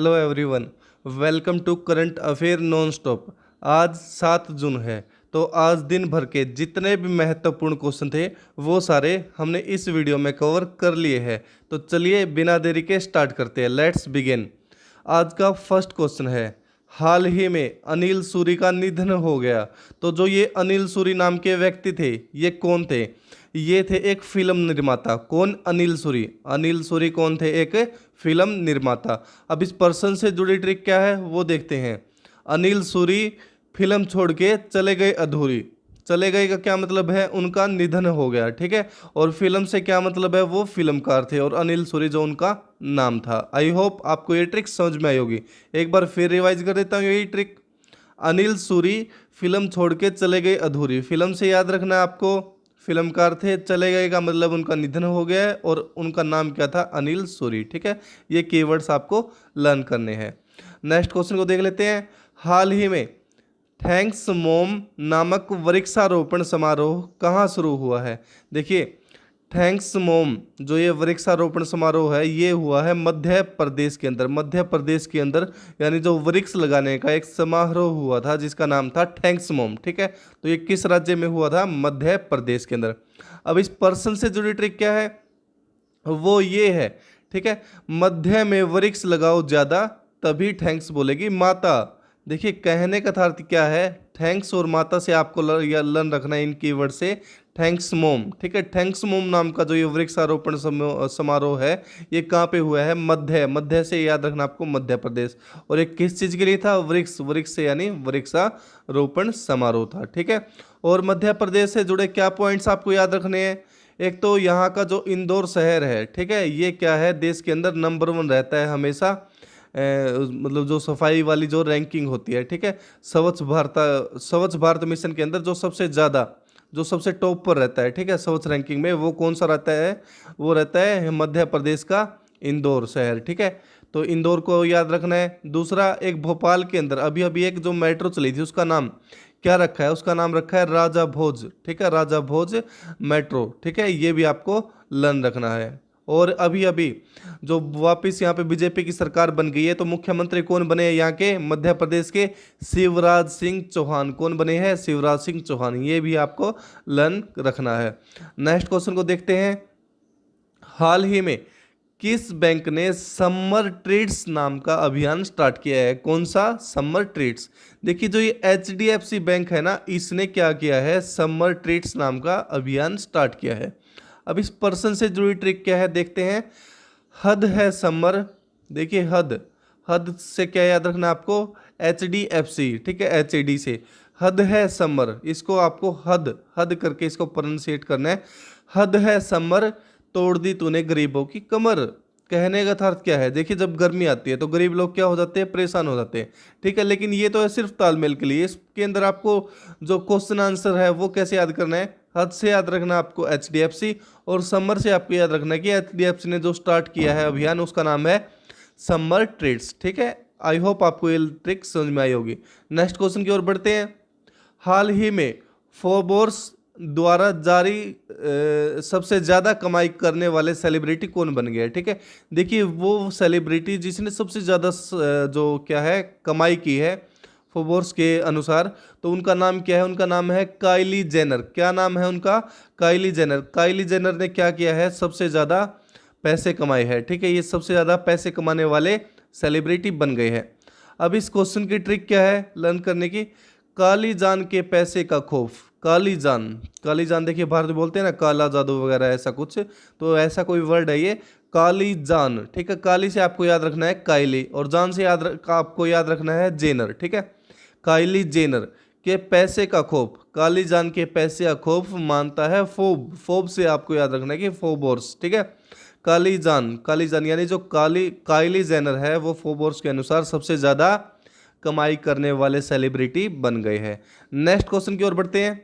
Hello everyone, welcome to current affair non stop. आज 7 जून है, तो आज दिन भर के जितने भी महत्वपूर्ण क्वेश्चन थे वो सारे हमने इस वीडियो में कवर कर लिए हैं। तो चलिए बिना देरी के स्टार्ट करते हैं। Let's begin. आज का फर्स्ट क्वेश्चन है, हाल ही में अनिल सूरी का निधन हो गया। तो जो ये अनिल सूरी नाम के व्यक्ति थे, ये कौन थे? ये थे एक फिल्म निर्माता। कौन? अनिल सूरी। अनिल सूरी कौन थे? एक फिल्म निर्माता। अब इस पर्सन से जुड़ी ट्रिक क्या है वो देखते हैं। अनिल सूरी फिल्म छोड़ के चले गए अधूरी। चले गए का क्या मतलब है? उनका निधन हो गया, ठीक है। और फिल्म से क्या मतलब है? वो फिल्मकार थे और अनिल सूरी जो उनका नाम था। आई होप आपको ये ट्रिक समझ में आई होगी। एक बार फिर रिवाइज कर देता हूँ यही ट्रिक। अनिल सूरी फिल्म छोड़ के चले गए अधूरी। फिल्म से याद रखना है आपको, फिल्मकार थे। चले गए का मतलब उनका निधन हो गया है और उनका नाम क्या था? अनिल सूरी, ठीक है। ये कीवर्ड्स आपको लर्न करने हैं। नेक्स्ट क्वेश्चन को देख लेते हैं। हाल ही में थैंक्स मोम नामक वृक्षारोपण समारोह कहाँ शुरू हुआ है? देखिए, थैंक्स मोम जो ये वृक्षारोपण समारोह है ये हुआ है मध्य प्रदेश के अंदर। मध्य प्रदेश के अंदर यानी जो वृक्ष लगाने का एक समारोह हुआ था जिसका नाम था थैंक्स मोम, ठीक है। तो ये किस राज्य में हुआ था? मध्य प्रदेश के अंदर। अब इस पर्सन से जुड़ी ट्रिक क्या है? वो ये है, ठीक है, मध्य में वृक्ष लगाओ ज़्यादा तभी थैंक्स बोलेगी माता। देखिए, कहने का अर्थ क्या है? थैंक्स और माता से आपको लर्न रखना है इन कीवर्ड से। थैंक्स मोम, ठीक है। थैंक्स मोम नाम का जो ये वृक्षारोपण समारोह है ये कहाँ पे हुआ है? मध्य से याद रखना आपको, मध्य प्रदेश। और ये किस चीज़ के लिए था? वृक्ष से यानी वृक्षारोपण समारोह था, ठीक है। और मध्य प्रदेश से जुड़े क्या पॉइंट्स आपको याद रखने हैं? एक तो यहाँ का जो इंदौर शहर है, ठीक है, ये क्या है? देश के अंदर नंबर 1 रहता है हमेशा। मतलब जो सफाई वाली जो रैंकिंग होती है, ठीक है, स्वच्छ भारत मिशन के अंदर जो सबसे ज़्यादा, जो सबसे टॉप पर रहता है, ठीक है, स्वच्छ रैंकिंग में, वो कौन सा रहता है? वो रहता है मध्य प्रदेश का इंदौर शहर, ठीक है। तो इंदौर को याद रखना है। दूसरा, एक भोपाल के अंदर अभी अभी एक जो मेट्रो चली थी उसका नाम क्या रखा है? उसका नाम रखा है राजा भोज, ठीक है, राजा भोज मेट्रो, ठीक है। ये भी आपको लर्न रखना है। और अभी अभी जो वापस यहाँ पे बीजेपी की सरकार बन गई है, तो मुख्यमंत्री कौन बने हैं यहाँ के? मध्य प्रदेश के शिवराज सिंह चौहान। कौन बने हैं? शिवराज सिंह चौहान। ये भी आपको लर्न रखना है। नेक्स्ट क्वेश्चन को देखते हैं। हाल ही में किस बैंक ने समर ट्रीट्स नाम का अभियान स्टार्ट किया है? कौन सा? Summer treats. देखिए, जो ये HDFC बैंक है ना, इसने क्या किया है? समर ट्रीट्स नाम का अभियान स्टार्ट किया है। अब इस पर्सन से जुड़ी ट्रिक क्या है देखते हैं। हद है समर। देखिए, हद से क्या याद रखना आपको? HDFC, ठीक है, HAD से। हद है समर, इसको आपको हद करके इसको प्रोनाउंसिएट करना है। हद है समर, तोड़ दी तूने गरीबों की कमर। कहने का अर्थ क्या है? देखिए, जब गर्मी आती है तो गरीब लोग क्या हो जाते हैं? परेशान हो जाते हैं, ठीक है। लेकिन ये तो है सिर्फ तालमेल के लिए। इसके अंदर आपको जो क्वेश्चन आंसर है वो कैसे याद करना है? हद से याद रखना आपको HDFC, और समर से आपको याद रखना है कि HDFC ने जो स्टार्ट किया है अभियान उसका नाम है समर ट्रीट्स, ठीक है। आई होप आपको ये ट्रिक समझ में आई होगी। नेक्स्ट क्वेश्चन की ओर बढ़ते हैं। हाल ही में फोर्ब्स द्वारा जारी सबसे ज़्यादा कमाई करने वाले सेलिब्रिटी कौन बन गया है? ठीक है, देखिए, वो सेलिब्रिटी जिसने सबसे ज़्यादा जो क्या है कमाई की है फोर्ब्स के अनुसार, तो उनका नाम क्या है? उनका नाम है काइली जेनर। क्या नाम है उनका? Kylie Jenner. काइली जेनर ने क्या किया है? सबसे ज़्यादा पैसे कमाए हैं, ठीक है। ये सबसे ज़्यादा पैसे कमाने वाले सेलिब्रिटी बन गए हैं। अब इस क्वेश्चन की ट्रिक क्या है लर्न करने की? काली जान के पैसे का खौफ। काली जान देखिए, भारत में बोलते हैं ना काला जादू वगैरह ऐसा कुछ, तो ऐसा कोई वर्ड है ये, काली जान, ठीक है। काली से आपको याद रखना है काइली, और जान से आपको याद रखना है जेनर, ठीक है। काइली जेनर के पैसे का खौफ, काली जान के पैसे का खौफ मानता है फोब से आपको याद रखना है कि फोर्ब्स, ठीक है। काली जान यानी जो काइली जेनर है वो फोर्ब्स के अनुसार सबसे ज़्यादा कमाई करने वाले सेलिब्रिटी बन गए हैं। नेक्स्ट क्वेश्चन की ओर बढ़ते हैं।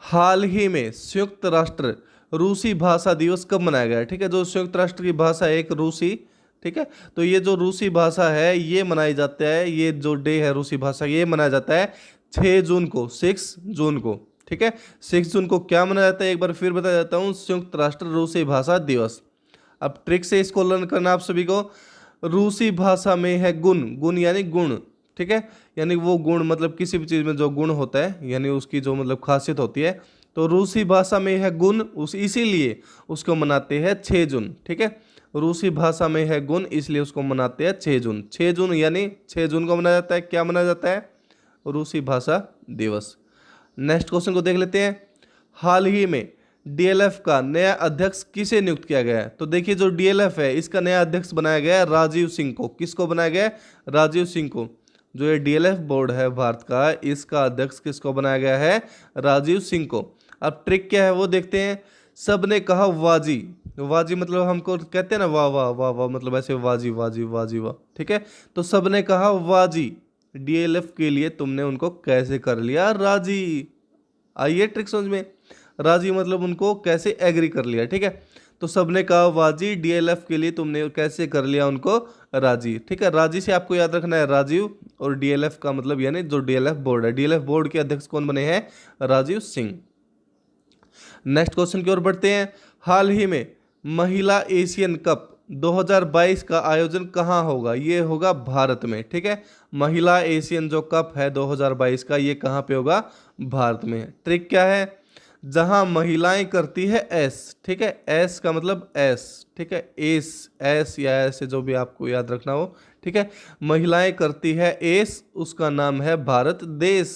हाल ही में संयुक्त राष्ट्र रूसी भाषा दिवस कब मनाया गया है? ठीक है, जो संयुक्त राष्ट्र की भाषा है एक रूसी, ठीक है, तो ये जो रूसी भाषा है ये मनाई जाता है, ये जो डे है रूसी भाषा ये मनाया जाता है 6 जून को, 6 जून को, ठीक है। 6 जून को क्या मनाया जाता है एक बार फिर बता देता हूँ, संयुक्त राष्ट्र रूसी भाषा दिवस। अब ट्रिक से इसको लर्न करना आप सभी को। रूसी भाषा में है गुण, गुण यानी गुण, ठीक है, यानी वो गुण मतलब किसी भी चीज़ में जो गुण होता है यानी उसकी जो मतलब खासियत होती है, तो रूसी भाषा में है गुण उस इसीलिए उसको मनाते हैं 6 जून, ठीक है। रूसी भाषा में है गुण इसलिए उसको मनाते हैं 6 जून। 6 जून यानी 6 जून को मनाया जाता है, क्या मनाया जाता है, रूसी भाषा दिवस। नेक्स्ट क्वेश्चन को देख लेते हैं। हाल ही में डीएलएफ का नया अध्यक्ष किसे नियुक्त किया गया है? तो देखिए जो डीएलएफ है इसका नया अध्यक्ष बनाया गया है राजीव सिंह को। किसको बनाया गया है? राजीव सिंह को। जो ये डीएलएफ बोर्ड है भारत का, इसका अध्यक्ष किसको बनाया गया है? राजीव सिंह को। अब ट्रिक क्या है वो देखते हैं। सबने कहा वाजी, वाजी मतलब हमको कहते हैं ना वाह वाह वाह वाह, मतलब ऐसे वाजी वाजी वाजी वाह, ठीक है। तो सबने कहा वाजी, डीएलएफ के लिए तुमने उनको कैसे कर लिया राजी? आइए ट्रिक समझ में। राजी मतलब उनको कैसे एग्री कर लिया, ठीक है। तो सबने कहा वाजी, डीएलएफ के लिए तुमने कैसे कर लिया उनको राजी, ठीक है। राजी से आपको याद रखना है राजीव, और डीएलएफ का मतलब यानी जो डीएलएफ बोर्ड है, डीएलएफ बोर्ड के अध्यक्ष कौन बने हैं? राजीव सिंह। नेक्स्ट क्वेश्चन की ओर बढ़ते हैं। हाल ही में महिला एशियन कप 2022 का आयोजन कहाँ होगा? ये होगा भारत में, ठीक है। महिला एशियन जो कप है 2022 का, ये कहाँ पे होगा? भारत में। ट्रिक क्या है? जहां महिलाएं करती है एस, ठीक है, एस का मतलब एस, ठीक है, एस एस या ऐसे जो भी आपको याद रखना हो, ठीक है। महिलाएं करती है एस, उसका नाम है भारत देश।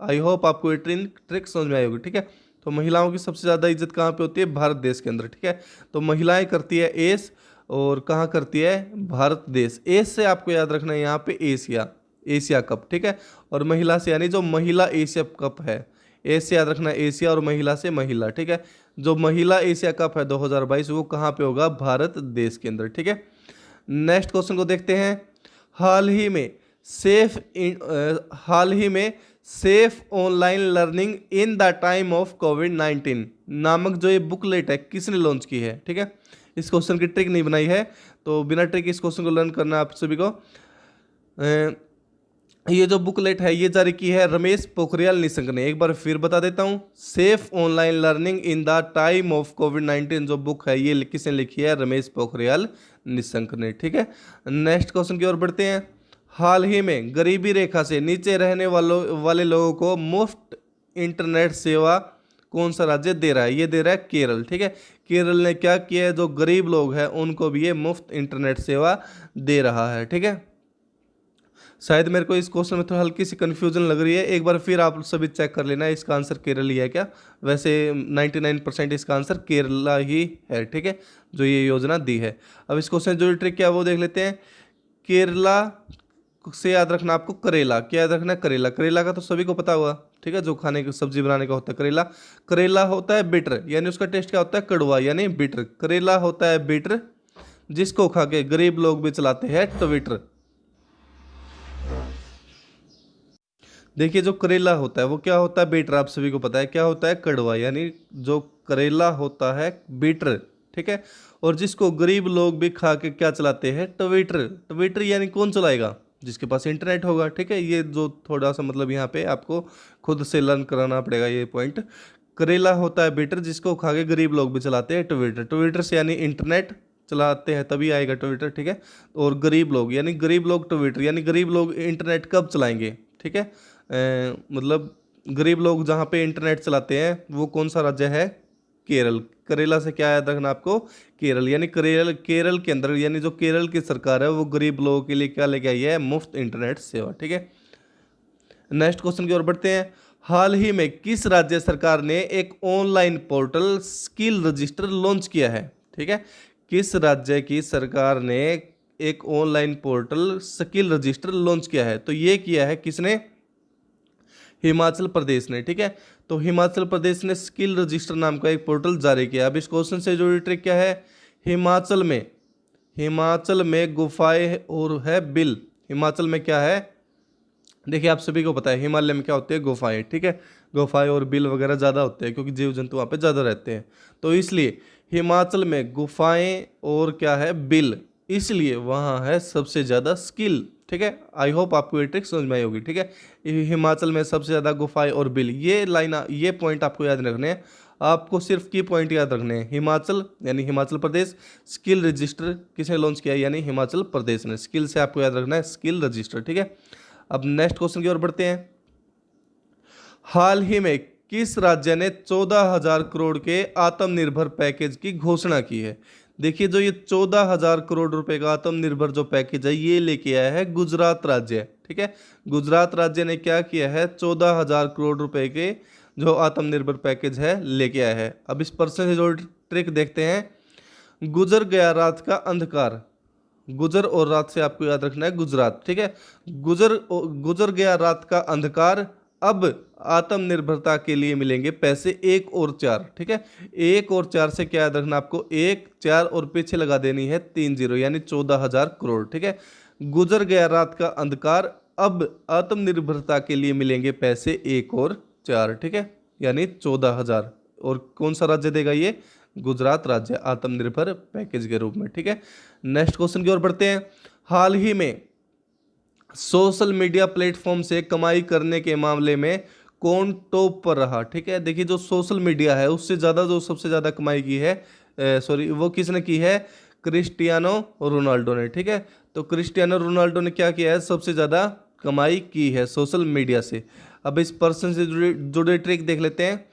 आई होप आपको ये ट्रिक समझ में आई होगी, ठीक है। तो महिलाओं की सबसे ज़्यादा इज्जत कहाँ पे होती है? भारत देश के अंदर, ठीक है। तो महिलाएं करती है एस, और कहाँ करती है? भारत देश। एस से आपको याद रखना है यहाँ पे एशिया, एशिया कप, ठीक है। और महिला से यानी जो महिला एशिया कप है, एस से याद रखना एशिया, और महिला से महिला, ठीक है। जो महिला एशिया कप है 2022 वो कहाँ पे होगा? भारत देश के अंदर, ठीक है। नेक्स्ट क्वेश्चन को देखते हैं। हाल ही में safe online learning in the time of कोविड-19 नामक जो ये बुकलेट है किसने लॉन्च की है, ठीक है। इस क्वेश्चन की ट्रिक नहीं बनाई है, तो बिना ट्रिक इस क्वेश्चन को लर्न करना आप सभी को। ये जो बुकलेट है ये जारी की है रमेश पोखरियाल निशंक ने। एक बार फिर बता देता हूँ, safe online learning in the time of कोविड-19 जो बुक है ये किसने लिखी है? रमेश पोखरियाल निशंक ने, ठीक है। नेक्स्ट क्वेश्चन की ओर बढ़ते हैं। हाल ही में गरीबी रेखा से नीचे रहने वाले लोगों को मुफ्त इंटरनेट सेवा कौन सा राज्य दे रहा है? ये दे रहा है केरल, ठीक है। केरल ने क्या किया है? जो गरीब लोग हैं उनको भी ये मुफ्त इंटरनेट सेवा दे रहा है, ठीक है। शायद मेरे को इस क्वेश्चन में थोड़ा हल्की सी कन्फ्यूजन लग रही है, एक बार फिर आप सभी चेक कर लेना इसका आंसर केरल ही है क्या। वैसे 99% इसका आंसर केरला ही है, ठीक है, जो ये योजना दी है। अब इस क्वेश्चन जो ट्रिक क्या है वो देख लेते हैं। केरला से याद रखना आपको करेला, क्या याद रखना है? करेला। करेला का तो सभी को पता होगा, ठीक है, जो खाने की सब्जी बनाने का होता है करेला। करेला होता है बिटर, यानी उसका टेस्ट क्या होता है? कड़वा, यानी बिटर। करेला होता है बिटर, जिसको खा के गरीब लोग भी चलाते हैं ट्विटर। देखिए जो करेला होता है वो क्या होता है? बीटर। आप सभी को पता है क्या होता है? कड़वा, यानी जो करेला होता है बीटर, ठीक है। और जिसको गरीब लोग भी खा के क्या चलाते हैं? ट्विटर। ट्विटर यानी कौन चलाएगा? जिसके पास इंटरनेट होगा, ठीक है। ये जो थोड़ा सा मतलब यहाँ पे आपको खुद से लर्न कराना पड़ेगा ये पॉइंट। करेला होता है बीटर, जिसको खा के गरीब लोग भी चलाते हैं ट्विटर। ट्विटर से यानी इंटरनेट चलाते हैं तभी आएगा ट्विटर, ठीक है। और गरीब लोग यानी गरीब लोग ट्विटर, यानी गरीब लोग इंटरनेट कब चलाएंगे, ठीक है। मतलब गरीब लोग जहाँ पे इंटरनेट चलाते हैं वो कौन सा राज्य है? केरल। करेला से क्या याद रखना आपको? केरल, यानी केरल के अंदर यानी जो केरल की सरकार है वो गरीब लोगों के लिए क्या लेके आई है? मुफ्त इंटरनेट सेवा, ठीक है। नेक्स्ट क्वेश्चन की ओर बढ़ते हैं। हाल ही में किस राज्य सरकार ने एक online portal skill register launch किया है, ठीक है। किस राज्य की सरकार ने एक online portal skill register launch किया है? तो ये किया है किसने? हिमाचल प्रदेश ने, ठीक है। तो हिमाचल प्रदेश ने स्किल रजिस्टर नाम का एक पोर्टल जारी किया। अब इस क्वेश्चन से जुड़ी ट्रिक क्या है? हिमाचल में गुफाएं और है बिल। हिमाचल में क्या है? देखिए आप सभी को पता है हिमालय में क्या होते हैं? गुफाएं, ठीक है। गुफाएं और बिल वगैरह ज़्यादा होते हैं क्योंकि जीव जंतु वहाँ पे ज़्यादा रहते हैं, तो इसलिए हिमाचल में गुफाएं और क्या है? बिल, इसलिए वहाँ है सबसे ज़्यादा स्किल, ठीक है। आई होप आपको ये ट्रिक समझ में आई होगी, ठीक है। हिमाचल में सबसे ज़्यादा गुफाएं और बिल, ये लाइन ये पॉइंट आपको याद रखने हैं। आपको सिर्फ की पॉइंट याद रखने हैं। हिमाचल यानी हिमाचल प्रदेश, स्किल रजिस्टर किसने लॉन्च किया यानी हिमाचल प्रदेश ने। स्किल से आपको याद रखना है स्किल रजिस्टर, ठीक है। अब नेक्स्ट क्वेश्चन की ओर बढ़ते हैं। हाल ही में किस राज्य ने 14,000 करोड़ के आत्मनिर्भर पैकेज की घोषणा की है। देखिए जो ये 14,000 करोड़ रुपए का आत्मनिर्भर जो पैकेज है ये लेके आया है गुजरात राज्य, ठीक है। गुजरात राज्य ने क्या किया है, 14,000 करोड़ रुपए के जो आत्मनिर्भर पैकेज है लेके आया है। अब इस पर्सन से जो ट्रिक देखते हैं। गुजर गया रात का अंधकार, गुजर और रात से आपको याद रखना है गुजरात, ठीक है। गुजर गया रात का अंधकार, अब आत्मनिर्भरता के लिए मिलेंगे पैसे 1 और 4, ठीक है। 1 और 4 से क्या याद रखना आपको, 1 4 और पीछे लगा देनी है 3 0 यानी 14,000 करोड़, ठीक है। गुजर गया रात का अंधकार, अब आत्मनिर्भरता के लिए मिलेंगे पैसे 1 और 4, ठीक है, यानी 14,000। और कौन सा राज्य देगा ये, गुजरात राज्य आत्मनिर्भर पैकेज के रूप में, ठीक है। नेक्स्ट क्वेश्चन की ओर बढ़ते हैं। हाल ही में सोशल मीडिया प्लेटफॉर्म से कमाई करने के मामले में कौन टॉप पर रहा, ठीक है। देखिए जो सोशल मीडिया है उससे ज़्यादा जो सबसे ज़्यादा कमाई की है वो किसने की है, क्रिस्टियानो रोनाल्डो ने, ठीक है। तो क्रिस्टियानो रोनाल्डो ने क्या किया है, सबसे ज़्यादा कमाई की है सोशल मीडिया से। अब इस पर्सन से जुड़े ट्रिक देख लेते हैं।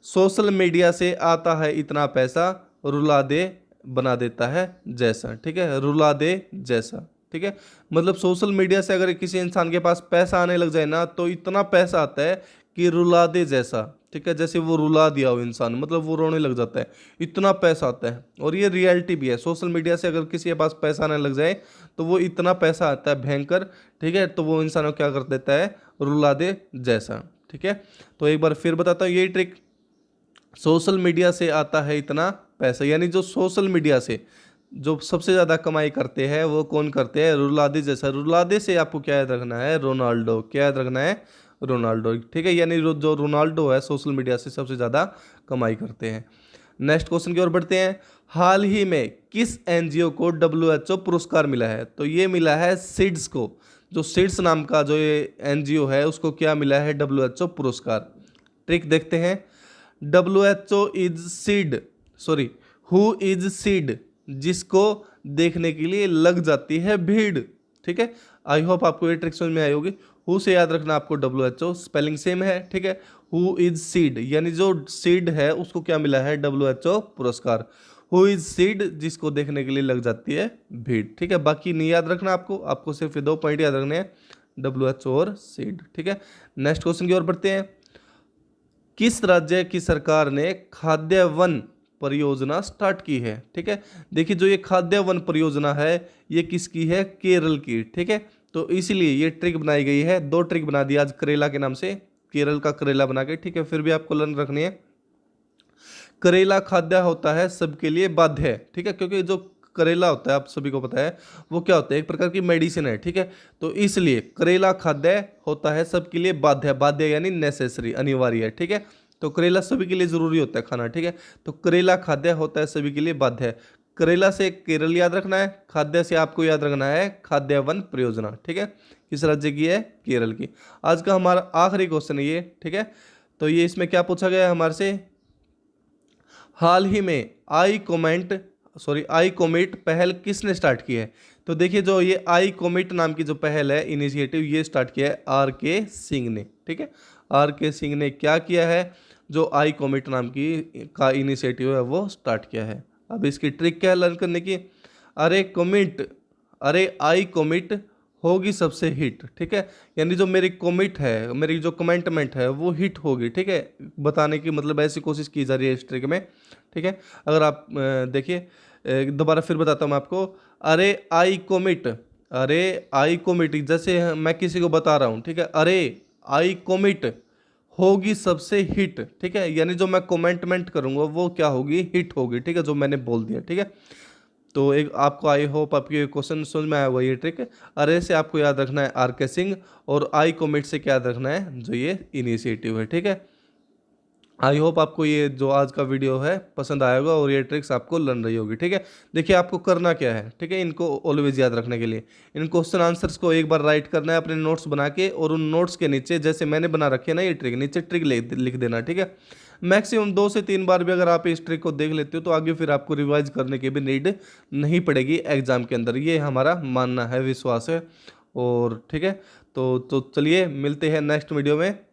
सोशल मीडिया से आता है इतना पैसा, रुला दे बना देता है जैसा, ठीक है, रुला दे जैसा, ठीक है। मतलब सोशल मीडिया से अगर किसी इंसान के पास पैसा आने लग जाए ना तो इतना पैसा आता है कि रुला दे जैसा, ठीक है, जैसे वो रुला दिया हो इंसान, मतलब वो रोने लग जाता है, इतना पैसा आता है। और ये रियलिटी भी है, सोशल मीडिया से अगर किसी के पास पैसा आने लग जाए तो वो इतना पैसा आता है भयंकर, ठीक है, तो वो इंसान को क्या कर देता है, रुला दे जैसा, ठीक है। तो एक बार फिर बताता हूँ यही ट्रिक, सोशल मीडिया से आता है इतना पैसा, यानी जो सोशल मीडिया से जो सबसे ज़्यादा कमाई करते हैं वो कौन करते हैं, रुलादे जैसा। रुलादे से आपको क्या याद रखना है, रोनाल्डो, क्या याद रखना है, रोनाल्डो, ठीक है, यानी जो रोनाल्डो है सोशल मीडिया से सबसे ज़्यादा कमाई करते हैं। नेक्स्ट क्वेश्चन की ओर बढ़ते हैं। हाल ही में किस एनजीओ को WHO पुरस्कार मिला है, तो ये मिला है सीड्स को। जो सीड्स नाम का जो ये एनजीओ है उसको क्या मिला है, WHO पुरस्कार। ट्रिक देखते हैं। WHO is seed, sorry who is seed, जिसको देखने के लिए लग जाती है भीड़, ठीक है। आई होप आपको ये ट्रिक समझ में आई होगी। हु से याद रखना आपको WHO, स्पेलिंग सेम है, ठीक है। हु इज सीड यानी जो सीड है उसको क्या मिला है, WHO पुरस्कार। हु इज सीड, जिसको देखने के लिए लग जाती है भीड़, ठीक है। बाकी नहीं याद रखना आपको सिर्फ 2 पॉइंट याद रखने हैं, WHO और सीड, ठीक है। नेक्स्ट क्वेश्चन की ओर बढ़ते हैं। किस राज्य की सरकार ने खाद्य वन परियोजना स्टार्ट की है, ठीक है। देखिए जो ये खाद्य वन परियोजना है ये किसकी है, केरल की, ठीक है। तो इसीलिए ये ट्रिक बनाई गई है, 2 ट्रिक बना दी आज करेला के नाम से, केरल का करेला बना के, ठीक है। फिर भी आपको लर्न रखनी है, करेला खाद्य होता है सबके लिए बाध्य, ठीक है, क्योंकि जो करेला होता है आप सभी को पता है वो क्या होता है, एक प्रकार की मेडिसिन है, ठीक है। तो इसलिए करेला खाद्य होता है सबके लिए बाध्य, बाध्य यानी नेसेसरी, अनिवार्य है, ठीक है। तो करेला सभी के लिए जरूरी होता है खाना, ठीक है। तो करेला खाद्य होता है सभी के लिए बाध्य। करेला से केरल याद रखना है, खाद्य से आपको याद रखना है खाद्य वन परियोजना, ठीक है। किस राज्य की है, केरल की। आज का हमारा आखिरी क्वेश्चन है ये, ठीक है। तो ये इसमें क्या पूछा गया है हमारे से, हाल ही में आई कॉमेट पहल किसने स्टार्ट की है। तो देखिए जो ये आई कॉमेट नाम की जो पहल है, इनिशिएटिव, ये स्टार्ट किया है RK सिंह ने, ठीक है। RK सिंह ने क्या किया है, जो आई कॉमेट नाम की का इनिशिएटिव है वो स्टार्ट किया है। अब इसकी ट्रिक क्या है लर्न करने की, अरे आई कॉमिट होगी सबसे हिट, ठीक है। यानी जो मेरी कॉमिट है, मेरी जो कमेंटमेंट है वो हिट होगी, ठीक है। बताने की मतलब ऐसी कोशिश की जा रही है इस ट्रिक में, ठीक है। अगर आप देखिए दोबारा फिर बताता हूँ आपको, अरे आई कॉमिट जैसे मैं किसी को बता रहा हूँ, ठीक है, अरे आई कॉमिट होगी सबसे हिट, ठीक है। यानी जो मैं कमेंटमेंट करूँगा वो क्या होगी, हिट होगी, ठीक है, जो मैंने बोल दिया, ठीक है। तो एक आपको आई होप आपके क्वेश्चन समझ में आया हुआ ये ट्रिक। अरे से आपको याद रखना है RK सिंह, और आई कॉमिट से क्या याद रखना है, जो ये इनिशिएटिव है, ठीक है। आई होप आपको ये जो आज का वीडियो है पसंद आया होगा और ये ट्रिक्स आपको लर्न रही होगी, ठीक है। देखिए आपको करना क्या है, ठीक है, इनको ऑलवेज याद रखने के लिए इन क्वेश्चन आंसर्स को एक बार राइट करना है अपने नोट्स बना के, और उन नोट्स के नीचे जैसे मैंने बना रखे है ना ये ट्रिक, नीचे ट्रिक लिख देना, ठीक है। मैक्सिमम 2 से 3 बार भी अगर आप इस ट्रिक को देख लेते हो तो आगे फिर आपको रिवाइज करने की भी नीड नहीं पड़ेगी एग्जाम के अंदर। ये हमारा मानना है, विश्वास है। और ठीक है, तो चलिए मिलते हैं नेक्स्ट वीडियो में।